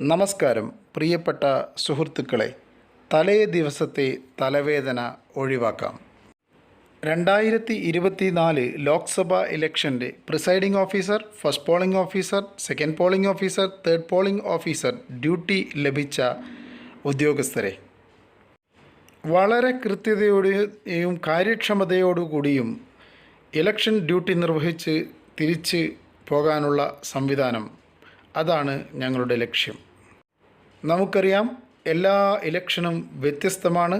നമസ്കാരം പ്രിയപ്പെട്ട സുഹൃത്തുക്കളെ. തലേ ദിവസത്തെ തലവേദന ഒഴിവാക്കാം. 2024 ലോക്സഭ ഇലക്ഷൻ്റെ presiding officer, first polling officer, second polling officer, third polling officer duty ലഭിച്ച ഉദ്യോഗസ്ഥരെ വളരെ കൃത്യതയോടെയും കാര്യക്ഷമതയോടുകൂടിയും ഇലക്ഷൻ ഡ്യൂട്ടി നിർവഹിച്ച് തിരിച്ച് പോകാനുള്ള സംവിധാനം, അതാണ് ഞങ്ങളുടെ ലക്ഷ്യം. നമുക്കറിയാം, എല്ലാ ഇലക്ഷനും വ്യത്യസ്തമാണ്.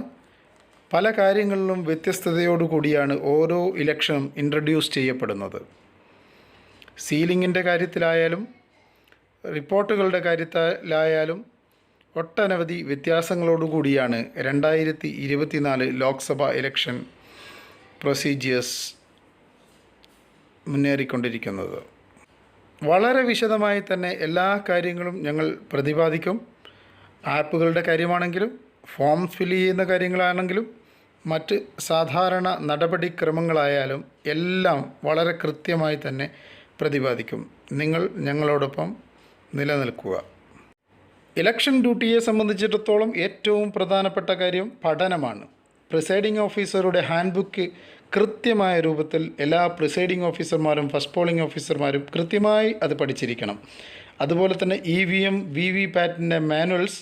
പല കാര്യങ്ങളിലും വ്യത്യസ്തതയോടുകൂടിയാണ് ഓരോ ഇലക്ഷനും ഇൻട്രൊഡ്യൂസ് ചെയ്യപ്പെടുന്നത്. സീലിങ്ങിൻ്റെ കാര്യത്തിലായാലും റിപ്പോർട്ടുകളുടെ കാര്യത്തിലായാലും ഒട്ടനവധി വ്യത്യാസങ്ങളോടുകൂടിയാണ് 2024 ലോക്സഭ ഇലക്ഷൻ പ്രൊസീജിയേഴ്സ് മുന്നേറിക്കൊണ്ടിരിക്കുന്നത്. വളരെ വിശദമായി തന്നെ എല്ലാ കാര്യങ്ങളും ഞങ്ങൾ പ്രതിപാദിക്കും. ആപ്പുകളുടെ കാര്യമാണെങ്കിലും ഫോം ഫില്ല് ചെയ്യുന്ന കാര്യങ്ങളാണെങ്കിലും മറ്റ് സാധാരണ നടപടിക്രമങ്ങളായാലും എല്ലാം വളരെ കൃത്യമായി തന്നെ പ്രതിപാദിക്കും. നിങ്ങൾ ഞങ്ങളോടൊപ്പം നിലനിൽക്കുക. ഇലക്ഷൻ ഡ്യൂട്ടിയെ സംബന്ധിച്ചിടത്തോളം ഏറ്റവും പ്രധാനപ്പെട്ട കാര്യം പഠനമാണ്. പ്രിസൈഡിംഗ് ഓഫീസറുടെ ഹാൻഡ് ബുക്ക് കൃത്യമായ രൂപത്തിൽ എല്ലാ പ്രിസൈഡിംഗ് ഓഫീസർമാരും ഫസ്റ്റ് പോളിംഗ് ഓഫീസർമാരും കൃത്യമായി അത് പഠിച്ചിരിക്കണം. അതുപോലെ തന്നെ EVM VVPATൻ്റെ മാനുവൽസ്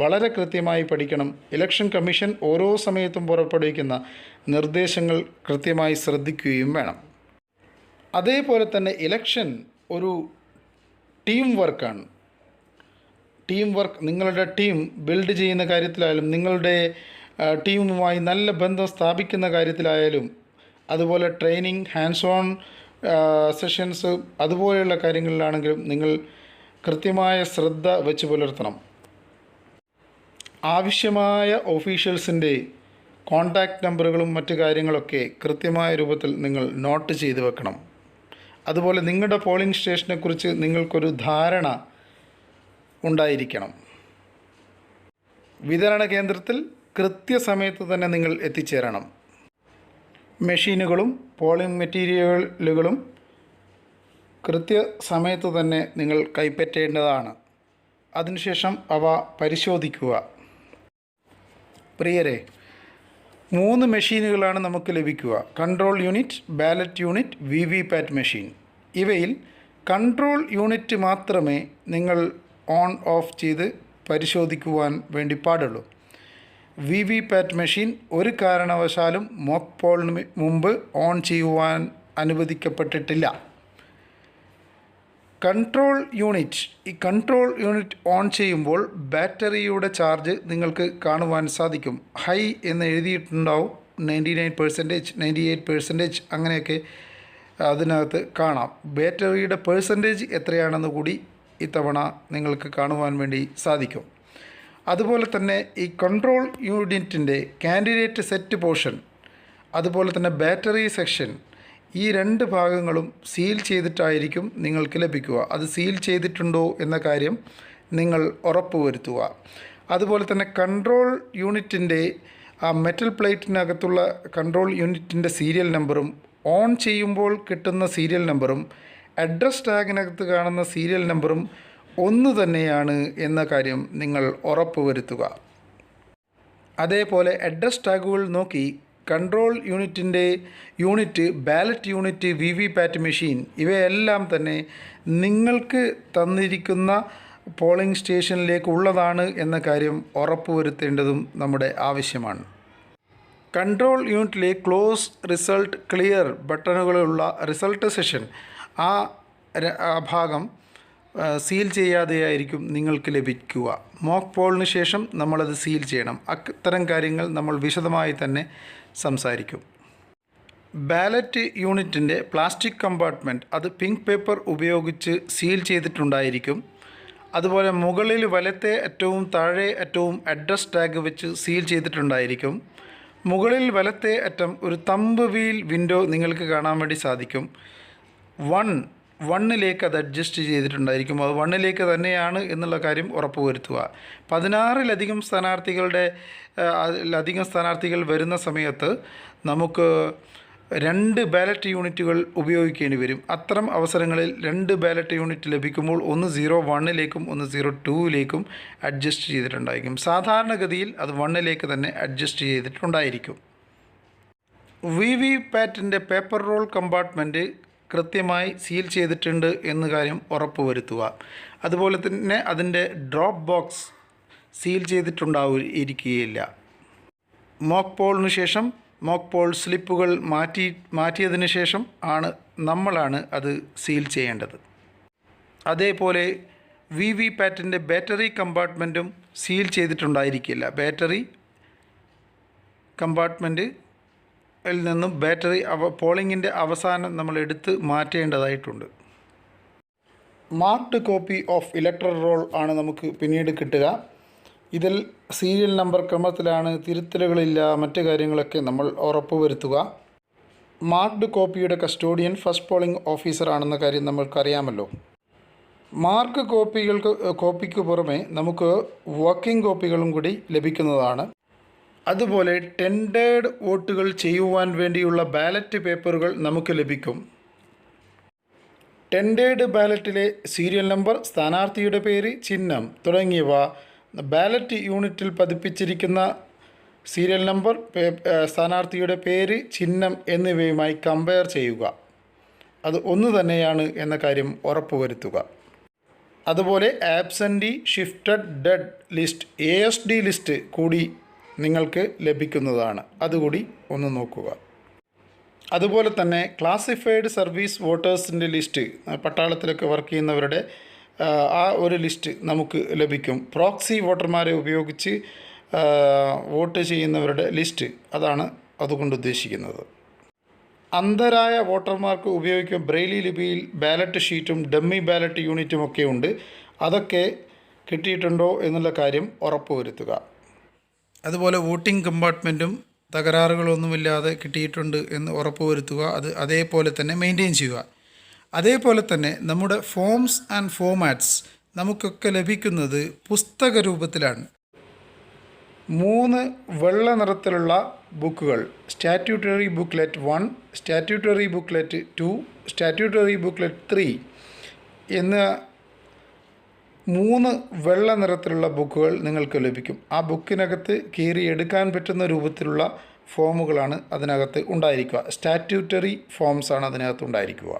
വളരെ കൃത്യമായി പഠിക്കണം. ഇലക്ഷൻ കമ്മീഷൻ ഓരോ സമയത്തും പുറപ്പെടുവിക്കുന്ന നിർദ്ദേശങ്ങൾ കൃത്യമായി ശ്രദ്ധിക്കുകയും വേണം. അതേപോലെ തന്നെ ഇലക്ഷൻ ഒരു ടീം വർക്കാണ്. ടീം വർക്ക്, നിങ്ങളുടെ ടീം ബിൽഡ് ചെയ്യുന്ന കാര്യത്തിലായാലും നിങ്ങളുടെ ടീമുമായി നല്ല ബന്ധം സ്ഥാപിക്കുന്ന കാര്യത്തിലായാലും അതുപോലെ ട്രെയിനിങ്, ഹാൻഡ്സ് ഓൺ സെഷൻസ് അതുപോലെയുള്ള കാര്യങ്ങളിലാണെങ്കിലും നിങ്ങൾ കൃത്യമായ ശ്രദ്ധ വെച്ച് പുലർത്തണം. ആവശ്യമായ ഓഫീഷ്യൽസിൻ്റെ കോൺടാക്റ്റ് നമ്പറുകളും മറ്റു കാര്യങ്ങളൊക്കെ കൃത്യമായ രൂപത്തിൽ നിങ്ങൾ നോട്ട് ചെയ്ത് വെക്കണം. അതുപോലെ നിങ്ങളുടെ പോളിംഗ് സ്റ്റേഷനെക്കുറിച്ച് നിങ്ങൾക്കൊരു ധാരണ ഉണ്ടായിരിക്കണം. വിതരണ കേന്ദ്രത്തിൽ കൃത്യസമയത്ത് തന്നെ നിങ്ങൾ എത്തിച്ചേരണം. മെഷീനുകളും പോളിംഗ് മെറ്റീരിയലുകളും കൃത്യസമയത്ത് തന്നെ നിങ്ങൾ കൈപ്പറ്റേണ്ടതാണ്. അതിനുശേഷം അവ പരിശോധിക്കുക. പ്രിയരെ, 3 മെഷീനുകളാണ് നമുക്ക് ലഭിക്കുക: control unit, ballot unit, VVPAT machine. ഇവയിൽ കൺട്രോൾ യൂണിറ്റ് മാത്രമേ നിങ്ങൾ ഓൺ ഓഫ് ചെയ്ത് പരിശോധിക്കുവാൻ വേണ്ടി പാടുള്ളൂ. VVPAT മെഷീൻ ഒരു കാരണവശാലും മോക്ക് പോളിന് മുമ്പ് ഓൺ ചെയ്യുവാൻ അനുവദിക്കപ്പെട്ടിട്ടില്ല. കൺട്രോൾ യൂണിറ്റ് ഓൺ ചെയ്യുമ്പോൾ ബാറ്ററിയുടെ ചാർജ് നിങ്ങൾക്ക് കാണുവാൻ സാധിക്കും. ഹൈ എന്ന് എഴുതിയിട്ടുണ്ടാവും. 99%, 98% അങ്ങനെയൊക്കെ അതിനകത്ത് കാണാം. ബാറ്ററിയുടെ പെർസെൻറ്റേജ് എത്രയാണെന്ന് കൂടി ഇത്തവണ നിങ്ങൾക്ക് കാണുവാൻ വേണ്ടി സാധിക്കും. അതുപോലെ തന്നെ ഈ കൺട്രോൾ യൂണിറ്റിൻ്റെ കാൻഡിഡേറ്റ് സെറ്റ് പോർഷൻ, അതുപോലെ തന്നെ ബാറ്ററി സെക്ഷൻ, ഈ 2 ഭാഗങ്ങളും സീൽ ചെയ്തിട്ടായിരിക്കും നിങ്ങൾക്ക് ലഭിക്കുക. അത് സീൽ ചെയ്തിട്ടുണ്ടോ എന്ന കാര്യം നിങ്ങൾ ഉറപ്പുവരുത്തുക. അതുപോലെ തന്നെ കൺട്രോൾ യൂണിറ്റിൻ്റെ ആ മെറ്റൽ പ്ലേറ്റിനകത്തുള്ള കൺട്രോൾ യൂണിറ്റിൻ്റെ സീരിയൽ നമ്പറും ഓൺ ചെയ്യുമ്പോൾ കിട്ടുന്ന സീരിയൽ നമ്പറും അഡ്രസ് ടാഗിനകത്ത് കാണുന്ന സീരിയൽ നമ്പറും ഒന്ന് തന്നെയാണ് എന്ന കാര്യം നിങ്ങൾ ഉറപ്പുവരുത്തുക. അതേപോലെ അഡ്രസ് ടാഗുകൾ നോക്കി control unit, ballot unit, VVPAT machine ഇവയെല്ലാം തന്നെ നിങ്ങൾക്ക് തന്നിരിക്കുന്ന പോളിംഗ് സ്റ്റേഷനിലേക്ക് ഉള്ളതാണ് എന്ന കാര്യം ഉറപ്പുവരുത്തേണ്ടതും നമ്മുടെ ആവശ്യമാണ്. കൺട്രോൾ യൂണിറ്റിലെ ക്ലോസ്, റിസൾട്ട്, ക്ലിയർ ബട്ടണുകളുള്ള റിസൾട്ട് സെഷൻ ആ ഭാഗം സീൽ ചെയ്യാതെയായിരിക്കും നിങ്ങൾക്ക് ലഭിക്കുക. മോക്ക് പോളിന് ശേഷം നമ്മളത് സീൽ ചെയ്യണം. അത്തരം കാര്യങ്ങൾ നമ്മൾ വിശദമായി തന്നെ സംസാരിക്കും. ബാലറ്റ് യൂണിറ്റിൻ്റെ പ്ലാസ്റ്റിക് കമ്പാർട്ട്മെൻറ്റ് അത് പിങ്ക് പേപ്പർ ഉപയോഗിച്ച് സീൽ ചെയ്തിട്ടുണ്ടായിരിക്കും. അതുപോലെ മുകളിൽ വലത്തെ അറ്റവും താഴെ അറ്റവും അഡ്രസ് ടാഗ് വെച്ച് സീൽ ചെയ്തിട്ടുണ്ടായിരിക്കും. മുകളിൽ വലത്തെ അറ്റം ഒരു തമ്പ് വീൽ വിൻഡോ നിങ്ങൾക്ക് കാണാൻ വേണ്ടി സാധിക്കും. 1ലേക്ക് അത് അഡ്ജസ്റ്റ് ചെയ്തിട്ടുണ്ടായിരിക്കും. അത് 1ലേക്ക് തന്നെയാണ് എന്നുള്ള കാര്യം ഉറപ്പുവരുത്തുക. 16ലധികം സ്ഥാനാർത്ഥികൾ വരുന്ന സമയത്ത് നമുക്ക് 2 ബാലറ്റ് യൂണിറ്റുകൾ ഉപയോഗിക്കേണ്ടി വരും. അത്തരം അവസരങ്ങളിൽ 2 ബാലറ്റ് യൂണിറ്റ് ലഭിക്കുമ്പോൾ ഒന്ന് 01ലേക്കും ഒന്ന് 02ലേക്കും അഡ്ജസ്റ്റ് ചെയ്തിട്ടുണ്ടായിരിക്കും. സാധാരണഗതിയിൽ അത് 1ലേക്ക് തന്നെ അഡ്ജസ്റ്റ് ചെയ്തിട്ടുണ്ടായിരിക്കും. VVPATൻ്റെ പേപ്പർ റോൾ കമ്പാർട്ട്മെൻറ്റ് കൃത്യമായി സീൽ ചെയ്തിട്ടുണ്ട് എന്ന കാര്യം ഉറപ്പുവരുത്തുക. അതുപോലെ തന്നെ അതിൻ്റെ ഡ്രോപ്പ് ബോക്സ് സീൽ ചെയ്തിട്ടുണ്ടായിരിക്കുകയില്ല. മോക്ക് പോളിന് ശേഷം മോക്ക് പോൾ സ്ലിപ്പുകൾ മാറ്റിയതിന് ശേഷം നമ്മളാണ് അത് സീൽ ചെയ്യേണ്ടത്. അതേപോലെ VVPATൻ്റെ ബാറ്ററി കമ്പാർട്ട്മെൻറ്റും സീൽ ചെയ്തിട്ടുണ്ടായിരിക്കില്ല. ബാറ്ററി കമ്പാർട്ട്മെൻറ്റിൽ നിന്നും ബാറ്ററി പോളിങ്ങിൻ്റെ അവസാനം നമ്മൾ എടുത്ത് മാറ്റേണ്ടതായിട്ടുണ്ട്. Marked copy of electoral roll ആണ് നമുക്ക് പിന്നീട് കിട്ടുക. ഇതിൽ സീരിയൽ നമ്പർ ക്രമത്തിലാണ്, തിരുത്തലുകളില്ല, മറ്റ് കാര്യങ്ങളൊക്കെ നമ്മൾ ഉറപ്പുവരുത്തുക. മാർക്ക്ഡ് കോപ്പിയുടെ കസ്റ്റോഡിയൻ ഫസ്റ്റ് പോളിംഗ് ഓഫീസർ ആണെന്ന കാര്യം നമ്മൾക്കറിയാമല്ലോ. മാർക്ക് കോപ്പിക്ക് പുറമെ നമുക്ക് വർക്കിംഗ് കോപ്പികളും കൂടി ലഭിക്കുന്നതാണ്. അതുപോലെ ടെൻഡേർഡ് വോട്ടുകൾ ചെയ്യുവാൻ വേണ്ടിയുള്ള ബാലറ്റ് പേപ്പറുകൾ നമുക്ക് ലഭിക്കും. ടെൻഡേർഡ് ബാലറ്റിലെ സീരിയൽ നമ്പർ, സ്ഥാനാർത്ഥിയുടെ പേര്, ചിഹ്നം തുടങ്ങിയവ ബാലറ്റ് യൂണിറ്റിൽ പതിപ്പിച്ചിരിക്കുന്ന സീരിയൽ നമ്പർ, സ്ഥാനാർത്ഥിയുടെ പേര്, ചിഹ്നം എന്നിവയുമായി കമ്പയർ ചെയ്യുക. അത് ഒന്ന് തന്നെയാണ് എന്ന കാര്യം ഉറപ്പുവരുത്തുക. അതുപോലെ absentee, shifted, dead list, ASD list കൂടി നിങ്ങൾക്ക് ലഭിക്കുന്നതാണ്. അതുകൂടി ഒന്ന് നോക്കുക. അതുപോലെ തന്നെ ക്ലാസിഫൈഡ് സർവീസ് വോട്ടേഴ്സിൻ്റെ ലിസ്റ്റ്, പട്ടാളത്തിലൊക്കെ വർക്ക് ചെയ്യുന്നവരുടെ ആ ഒരു ലിസ്റ്റ് നമുക്ക് ലഭിക്കും. പ്രോക്സി വോട്ടർമാരെ ഉപയോഗിച്ച് വോട്ട് ചെയ്യുന്നവരുടെ ലിസ്റ്റ്, അതാണ് അതുകൊണ്ട് ഉദ്ദേശിക്കുന്നത്. അന്ധരായ വോട്ടർമാർക്ക് ഉപയോഗിക്കുന്ന ബ്രെയിലി ലിപിയിൽ ബാലറ്റ് ഷീറ്റും ഡമ്മി ബാലറ്റ് യൂണിറ്റും ഒക്കെ ഉണ്ട്. അതൊക്കെ കിട്ടിയിട്ടുണ്ടോ എന്നുള്ള കാര്യം ഉറപ്പുവരുത്തുക. അതുപോലെ വോട്ടിംഗ് കമ്പാർട്ട്മെൻറ്റും തകരാറുകളൊന്നുമില്ലാതെ കിട്ടിയിട്ടുണ്ട് എന്ന് ഉറപ്പുവരുത്തുക. അത് അതേപോലെ തന്നെ മെയിൻറ്റെയിൻ ചെയ്യുക. അതേപോലെ തന്നെ നമ്മുടെ ഫോംസ് ആൻഡ് ഫോമാറ്റ്സ് നമുക്കൊക്കെ ലഭിക്കുന്നത് പുസ്തക രൂപത്തിലാണ്. 3 വെള്ള നിറത്തിലുള്ള ബുക്കുകൾ, statutory booklet 1, statutory booklet 2, statutory booklet 3 എന്ന 3 വെള്ള നിറത്തിലുള്ള ബുക്കുകൾ നിങ്ങൾക്ക് ലഭിക്കും. ആ ബുക്കിനകത്ത് കീറിയെടുക്കാൻ പറ്റുന്ന രൂപത്തിലുള്ള ഫോമുകളാണ് അതിനകത്ത് ഉണ്ടായിരിക്കുക. സ്റ്റാറ്റ്യൂട്ടറി ഫോംസാണ് അതിനകത്ത് ഉണ്ടായിരിക്കുക.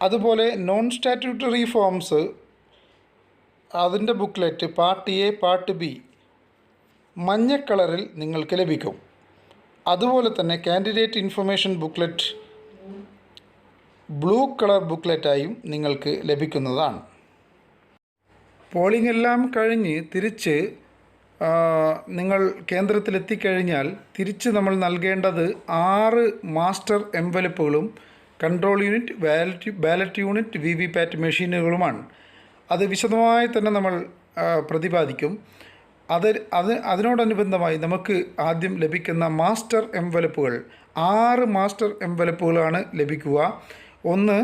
അതുപോലെ നോൺ സ്റ്റാറ്റ്യൂട്ടറി ഫോംസ്, അതിൻ്റെ booklet part A, part B മഞ്ഞ കളറിൽ നിങ്ങൾക്ക് ലഭിക്കും. അതുപോലെ തന്നെ candidate information booklet blue colour ബുക്ക്ലെറ്റായും നിങ്ങൾക്ക് ലഭിക്കുന്നതാണ്. പോളിംഗ് എല്ലാം കഴിഞ്ഞ് തിരിച്ച് നിങ്ങൾ കേന്ദ്രത്തിലെത്തിക്കഴിഞ്ഞാൽ തിരിച്ച് നമ്മൾ നൽകേണ്ടത് 6 മാസ്റ്റർ എൻവലപ്പുകളും control unit, ballot unit, VVPAT മെഷീനുകളുമാണ്. അത് വിശദമായി തന്നെ നമ്മൾ പ്രതിപാദിക്കും. അതിനോടനുബന്ധമായി നമുക്ക് ആദ്യം ലഭിക്കുന്ന മാസ്റ്റർ എൻവലപ്പുകൾ 6 മാസ്റ്റർ എൻവലപ്പുകളാണ് ലഭിക്കുക. ഒന്ന്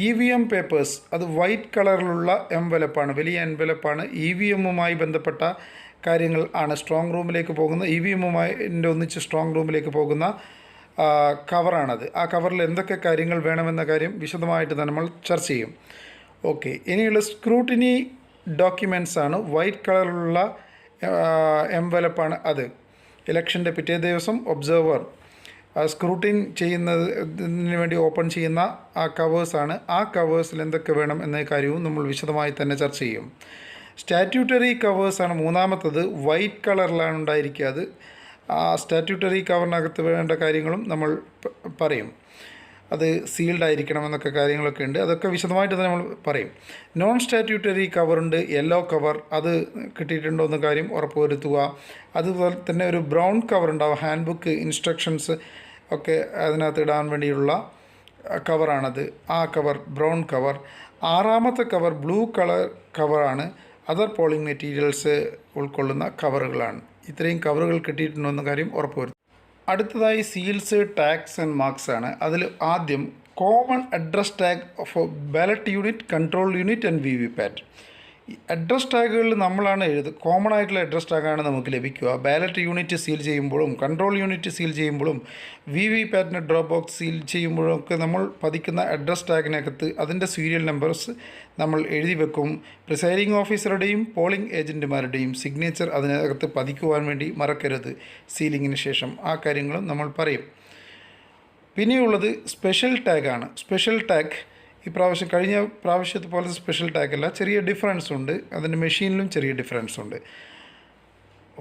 EVM പേപ്പേഴ്സ്, അത് വൈറ്റ് കളറിലുള്ള എൻവലപ്പാണ്, വലിയ എൻവലപ്പാണ്. EVMുമായി ബന്ധപ്പെട്ട കാര്യങ്ങൾ ആണ് സ്ട്രോങ് റൂമിലേക്ക് പോകുന്ന, EVMുമായി ഒന്നിച്ച് സ്ട്രോങ് റൂമിലേക്ക് പോകുന്ന കവറാണത്. ആ കവറിൽ എന്തൊക്കെ കാര്യങ്ങൾ വേണമെന്ന കാര്യം വിശദമായിട്ട് തന്നെ നമ്മൾ ചർച്ച ചെയ്യും. ഓക്കെ, ഇനിയുള്ള സ്ക്രൂട്ടിനി ഡോക്യുമെൻറ്റ്സ് ആണ്. വൈറ്റ് കളറിലുള്ള എൻവലപ്പാണ് അത്. ഇലക്ഷൻ്റെ പിറ്റേ ദിവസം ഒബ്സർവർ സ്ക്രൂട്ടിൻ ചെയ്യുന്നതിന് വേണ്ടി ഓപ്പൺ ചെയ്യുന്ന ആ കവേഴ്സാണ്. ആ കവേഴ്സിൽ എന്തൊക്കെ വേണം എന്ന കാര്യവും നമ്മൾ വിശദമായി തന്നെ ചർച്ച ചെയ്യും. സ്റ്റാറ്റ്യൂട്ടറി കവേഴ്സാണ് മൂന്നാമത്തത്. വൈറ്റ് കളറിലാണ് ഉണ്ടായിരിക്കുക. അത് ആ സ്റ്റാറ്റ്യൂട്ടറി കവറിനകത്ത് വേണ്ട കാര്യങ്ങളും നമ്മൾ പറയും. അത് സീൽഡ് ആയിരിക്കണം എന്നൊക്കെ കാര്യങ്ങളൊക്കെ ഉണ്ട്. അതൊക്കെ വിശദമായിട്ട് തന്നെ നമ്മൾ പറയും. നോൺ സ്റ്റാറ്റ്യൂട്ടറി കവറുണ്ട്, യെല്ലോ കവർ, അത് കിട്ടിയിട്ടുണ്ടോ എന്ന കാര്യം ഉറപ്പുവരുത്തുക. അതുപോലെ തന്നെ ഒരു ബ്രൗൺ കവർ ഉണ്ടാവും, ഹാൻഡ് ബുക്ക്, ഇൻസ്ട്രക്ഷൻസ് ഒക്കെ അതിനകത്ത് ഇടാൻ വേണ്ടിയുള്ള കവറാണത്. ആ കവർ ബ്രൗൺ കവർ. 6ാമത്തെ കവർ ബ്ലൂ കളർ കവറാണ്. അതർ പോളിംഗ് മെറ്റീരിയൽസ് ഉൾക്കൊള്ളുന്ന കവറുകളാണ്. ഇത്രയും കവറുകൾ കിട്ടിയിട്ടുണ്ടോ എന്ന കാര്യം ഉറപ്പുവരുത്തും. അടുത്തതായി സീൽസ്, ടാഗ്സ് ആൻഡ് മാർക്സ് ആണ്. അതിൽ ആദ്യം common address tag for ballot unit, control unit and VVPAT. ഈ അഡ്രസ് ടാഗുകളിൽ നമ്മളാണ് കോമൺ ആയിട്ടുള്ള അഡ്രസ് ടാഗാണ് നമുക്ക് ലഭിക്കുക. ബാലറ്റ് യൂണിറ്റ് സീൽ ചെയ്യുമ്പോഴും കൺട്രോൾ യൂണിറ്റ് സീൽ ചെയ്യുമ്പോഴും വി വി പാറ്റിൻ്റെ ഡ്രോപ്പ് ബോക്സ് സീൽ ചെയ്യുമ്പോഴും ഒക്കെ നമ്മൾ പതിക്കുന്ന അഡ്രസ് ടാഗിനകത്ത് അതിൻ്റെ സീരിയൽ നമ്പേഴ്സ് നമ്മൾ എഴുതി വെക്കും. പ്രിസൈഡിംഗ് ഓഫീസറുടെയും പോളിംഗ് ഏജൻറ്റുമാരുടെയും സിഗ്നേച്ചർ അതിനകത്ത് പതിക്കുവാൻ വേണ്ടി മറക്കരുത്. സീലിങ്ങിന് ശേഷം ആ കാര്യങ്ങളും നമ്മൾ പറയും. പിന്നെയുള്ളത് സ്പെഷ്യൽ ടാഗാണ്. സ്പെഷ്യൽ ടാഗ് ഇപ്രാവശ്യം കഴിഞ്ഞ പ്രാവശ്യത്തെ പോലത്തെ സ്പെഷ്യൽ ടാഗ് അല്ല, ചെറിയ ഡിഫറൻസ് ഉണ്ട്. അതിൻ്റെ മെഷീനിലും ചെറിയ ഡിഫറൻസ് ഉണ്ട്.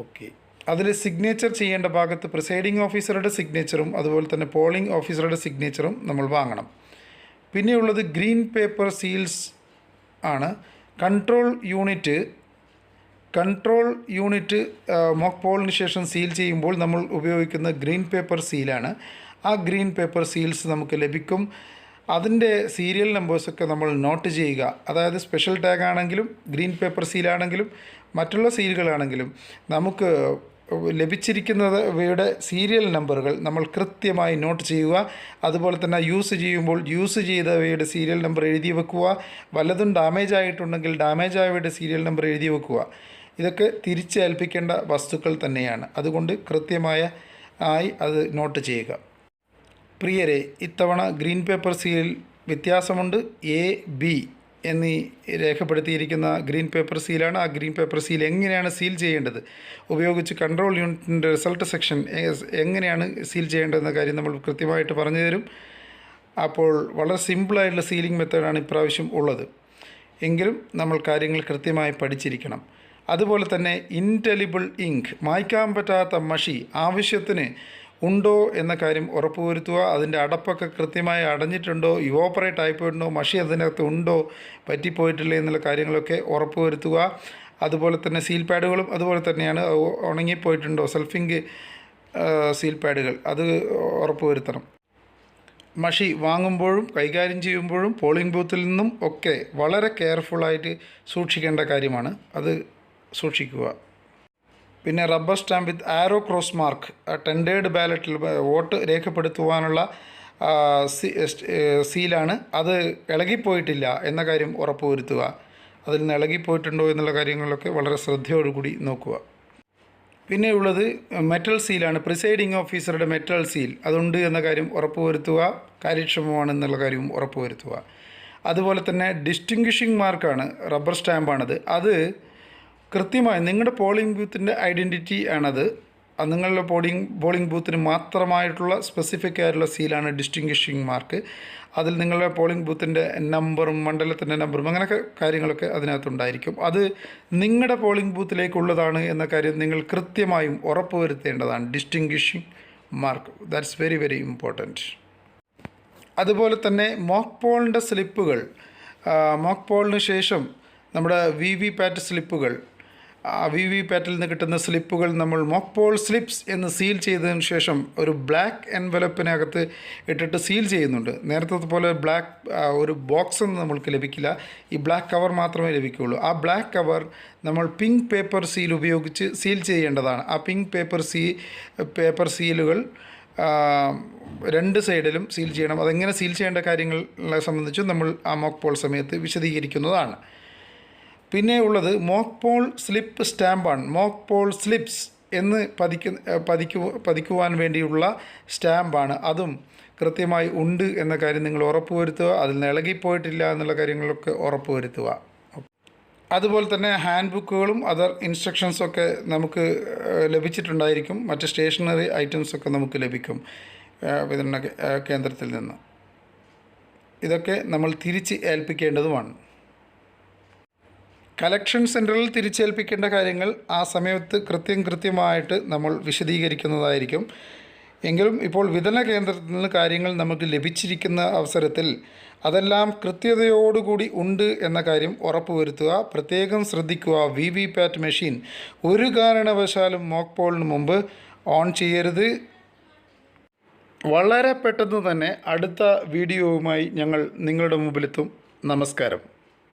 ഓക്കെ, അതിൽ സിഗ്നേച്ചർ ചെയ്യേണ്ട ഭാഗത്ത് പ്രിസൈഡിംഗ് ഓഫീസറുടെ സിഗ്നേച്ചറും അതുപോലെ തന്നെ പോളിംഗ് ഓഫീസറുടെ സിഗ്നേച്ചറും നമ്മൾ വാങ്ങണം. പിന്നെയുള്ളത് ഗ്രീൻ പേപ്പർ സീൽസ് ആണ്. കൺട്രോൾ യൂണിറ്റ് മോക്ക് പോളിന് ശേഷം സീൽ ചെയ്യുമ്പോൾ നമ്മൾ ഉപയോഗിക്കുന്ന ഗ്രീൻ പേപ്പർ സീലാണ്. ആ ഗ്രീൻ പേപ്പർ സീൽസ് നമുക്ക് ലഭിക്കും. അതിൻ്റെ സീരിയൽ നമ്പേഴ്സൊക്കെ നമ്മൾ നോട്ട് ചെയ്യുക. അതായത് സ്പെഷ്യൽ ടാഗ് ആണെങ്കിലും ഗ്രീൻ പേപ്പർ സീലാണെങ്കിലും മറ്റുള്ള സീലുകളാണെങ്കിലും നമുക്ക് ലഭിച്ചിരിക്കുന്നവയുടെ സീരിയൽ നമ്പറുകൾ നമ്മൾ കൃത്യമായി നോട്ട് ചെയ്യുക. അതുപോലെ തന്നെ യൂസ് ചെയ്യുമ്പോൾ യൂസ് ചെയ്തവയുടെ സീരിയൽ നമ്പർ എഴുതി വെക്കുക. വല്ലതും ഡാമേജ് ആയിട്ടുണ്ടെങ്കിൽ ഡാമേജ് ആയവയുടെ സീരിയൽ നമ്പർ എഴുതി വെക്കുക. ഇതൊക്കെ തിരിച്ചേൽപ്പിക്കേണ്ട വസ്തുക്കൾ തന്നെയാണ്. അതുകൊണ്ട് ആയി അത് നോട്ട് ചെയ്യുക. പ്രിയരെ, ഇത്തവണ ഗ്രീൻ പേപ്പർ സീലിൽ വ്യത്യാസമുണ്ട്. എ ബി എന്നീ രേഖപ്പെടുത്തിയിരിക്കുന്ന ഗ്രീൻ പേപ്പർ സീലാണ്. ആ ഗ്രീൻ പേപ്പർ സീൽ എങ്ങനെയാണ് സീൽ ചെയ്യേണ്ടത് ഉപയോഗിച്ച് കൺട്രോൾ യൂണിറ്റിൻ്റെ റിസൾട്ട് സെക്ഷൻ എങ്ങനെയാണ് സീൽ ചെയ്യേണ്ടതെന്ന കാര്യം നമ്മൾ കൃത്യമായിട്ട് പറഞ്ഞു തരും. അപ്പോൾ വളരെ സിമ്പിളായിട്ടുള്ള സീലിംഗ് മെത്തേഡാണ് ഇപ്രാവശ്യം ഉള്ളത്. എങ്കിലും നമ്മൾ കാര്യങ്ങൾ കൃത്യമായി പഠിച്ചിരിക്കണം. അതുപോലെ തന്നെ ഇൻടെലിബിൾ ഇങ്ക്, മായ്ക്കാൻ പറ്റാത്ത മഷി ആവശ്യത്തിന് ഉണ്ടോ എന്ന കാര്യം ഉറപ്പുവരുത്തുക. അതിൻ്റെ അടപ്പൊക്കെ കൃത്യമായി അടഞ്ഞിട്ടുണ്ടോ, ഇവോപ്പറേറ്റ് ആയിപ്പോയിട്ടുണ്ടോ, മഷി അതിനകത്ത് ഉണ്ടോ, പറ്റിപ്പോയിട്ടില്ല എന്നുള്ള കാര്യങ്ങളൊക്കെ ഉറപ്പുവരുത്തുക. അതുപോലെ തന്നെ സീൽ പാഡുകളും അതുപോലെ തന്നെയാണ്. ഉണങ്ങിപ്പോയിട്ടുണ്ടോ, സെൽഫിംഗ് സീൽ പാഡുകൾ അത് ഉറപ്പുവരുത്തണം. മഷി വാങ്ങുമ്പോഴും കൈകാര്യം ചെയ്യുമ്പോഴും പോളിംഗ് ബൂത്തിൽ നിന്നും ഒക്കെ വളരെ കെയർഫുള്ളായിട്ട് സൂക്ഷിക്കേണ്ട കാര്യമാണ്. അത് സൂക്ഷിക്കുക. പിന്നെ റബ്ബർ സ്റ്റാമ്പ് വിത്ത് ആരോ ക്രോസ് മാർക്ക്, ടെൻഡേർഡ് ബാലറ്റിൽ വോട്ട് രേഖപ്പെടുത്തുവാനുള്ള സീലാണ്. അത് ഇളകിപ്പോയിട്ടില്ല എന്ന കാര്യം ഉറപ്പുവരുത്തുക. അതിൽ നിന്ന് ഇളകിപ്പോയിട്ടുണ്ടോ എന്നുള്ള കാര്യങ്ങളൊക്കെ വളരെ ശ്രദ്ധയോടുകൂടി നോക്കുക. പിന്നെയുള്ളത് മെറ്റൽ സീലാണ്. പ്രിസൈഡിംഗ് ഓഫീസറുടെ മെറ്റൽ സീൽ അതുണ്ട് എന്ന കാര്യം ഉറപ്പുവരുത്തുക. കാര്യക്ഷമമാണെന്നുള്ള കാര്യവും ഉറപ്പുവരുത്തുക. അതുപോലെ തന്നെ ഡിസ്റ്റിങ്വിഷിംഗ് മാർക്കാണ്, റബ്ബർ സ്റ്റാമ്പാണത്. അത് കൃത്യമായി നിങ്ങളുടെ പോളിംഗ് ബൂത്തിൻ്റെ ഐഡൻറ്റിറ്റി ആണത്. നിങ്ങളുടെ പോളിംഗ് ബൂത്തിന് മാത്രമായിട്ടുള്ള സ്പെസിഫിക് ആയിട്ടുള്ള സീലാണ് ഡിസ്റ്റിങ്വിഷിംഗ് മാർക്ക്. അതിൽ നിങ്ങളുടെ പോളിംഗ് ബൂത്തിൻ്റെ നമ്പറും മണ്ഡലത്തിൻ്റെ നമ്പറും അങ്ങനെയൊക്കെ കാര്യങ്ങളൊക്കെ അതിനകത്തുണ്ടായിരിക്കും. അത് നിങ്ങളുടെ പോളിംഗ് ബൂത്തിലേക്കുള്ളതാണ് എന്ന കാര്യം നിങ്ങൾ കൃത്യമായും ഉറപ്പുവരുത്തേണ്ടതാണ്. Distinguishing mark, that's very very important. അതുപോലെ തന്നെ മോക്ക് പോളിൻ്റെ സ്ലിപ്പുകൾ, മോക്ക് പോളിന് ശേഷം നമ്മുടെ വി വി പാറ്റ് സ്ലിപ്പുകൾ, വി വി പാറ്റിൽ നിന്ന് കിട്ടുന്ന സ്ലിപ്പുകൾ നമ്മൾ മോക്ക് പോൾ സ്ലിപ്സ് എന്ന് സീൽ ചെയ്തതിന് ശേഷം ഒരു ബ്ലാക്ക് എൻവലപ്പിനകത്ത് ഇട്ടിട്ട് സീൽ ചെയ്യുന്നുണ്ട്. നേരത്തെ പോലെ ഒരു ബോക്സ് ഒന്നും നമ്മൾക്ക് ലഭിക്കില്ല. ഈ ബ്ലാക്ക് കവർ മാത്രമേ ലഭിക്കുകയുള്ളൂ. ആ ബ്ലാക്ക് കവർ നമ്മൾ പിങ്ക് പേപ്പർ സീൽ ഉപയോഗിച്ച് സീൽ ചെയ്യേണ്ടതാണ്. ആ പിങ്ക് പേപ്പർ സീലുകൾ രണ്ട് സൈഡിലും സീൽ ചെയ്യണം. അതെങ്ങനെ സീൽ ചെയ്യേണ്ട കാര്യങ്ങളെ സംബന്ധിച്ചും നമ്മൾ ആ മോക്ക് പോൾ സമയത്ത് വിശദീകരിക്കുന്നതാണ്. പിന്നെ ഉള്ളത് മോക്ക് പോൾ സ്ലിപ്പ് സ്റ്റാമ്പാണ്. മോക്ക് പോൾ സ്ലിപ്സ് എന്ന് പതിക്കുവാൻ വേണ്ടിയുള്ള സ്റ്റാമ്പാണ്. അതും കൃത്യമായി ഉണ്ട് എന്ന കാര്യം നിങ്ങൾ ഉറപ്പുവരുത്തുക. അതിൽ നിന്ന് ഇളകിപ്പോയിട്ടില്ല എന്നുള്ള കാര്യങ്ങളൊക്കെ ഉറപ്പുവരുത്തുക. അതുപോലെ തന്നെ ഹാൻഡ് ബുക്കുകളും അതർ ഇൻസ്ട്രക്ഷൻസൊക്കെ നമുക്ക് ലഭിച്ചിട്ടുണ്ടായിരിക്കും. മറ്റ് സ്റ്റേഷനറി ഐറ്റംസൊക്കെ നമുക്ക് ലഭിക്കും വിതരണ കേന്ദ്രത്തിൽ നിന്ന്. ഇതൊക്കെ നമ്മൾ തിരിച്ച് ഏൽപ്പിക്കേണ്ടതുമാണ്. കളക്ഷൻ സെൻറ്ററിൽ തിരിച്ചേൽപ്പിക്കേണ്ട കാര്യങ്ങൾ ആ സമയത്ത് കൃത്യമായിട്ട് നമ്മൾ വിശദീകരിക്കുന്നതായിരിക്കും. എങ്കിലും ഇപ്പോൾ വിതരണ കേന്ദ്രത്തിൽ നിന്ന് കാര്യങ്ങൾ നമുക്ക് ലഭിച്ചിരിക്കുന്ന അവസരത്തിൽ അതെല്ലാം കൃത്യതയോടുകൂടി ഉണ്ട് എന്ന കാര്യം ഉറപ്പുവരുത്തുക. പ്രത്യേകം ശ്രദ്ധിക്കുക, വി വി പാറ്റ് മെഷീൻ ഒരു കാരണവശാലും മോക്ക് പോളിന് മുമ്പ് ഓൺ ചെയ്യരുത്. വളരെ പെട്ടെന്ന് തന്നെ അടുത്ത വീഡിയോവുമായി ഞങ്ങൾ നിങ്ങളുടെ മുമ്പിലെത്തും. നമസ്കാരം.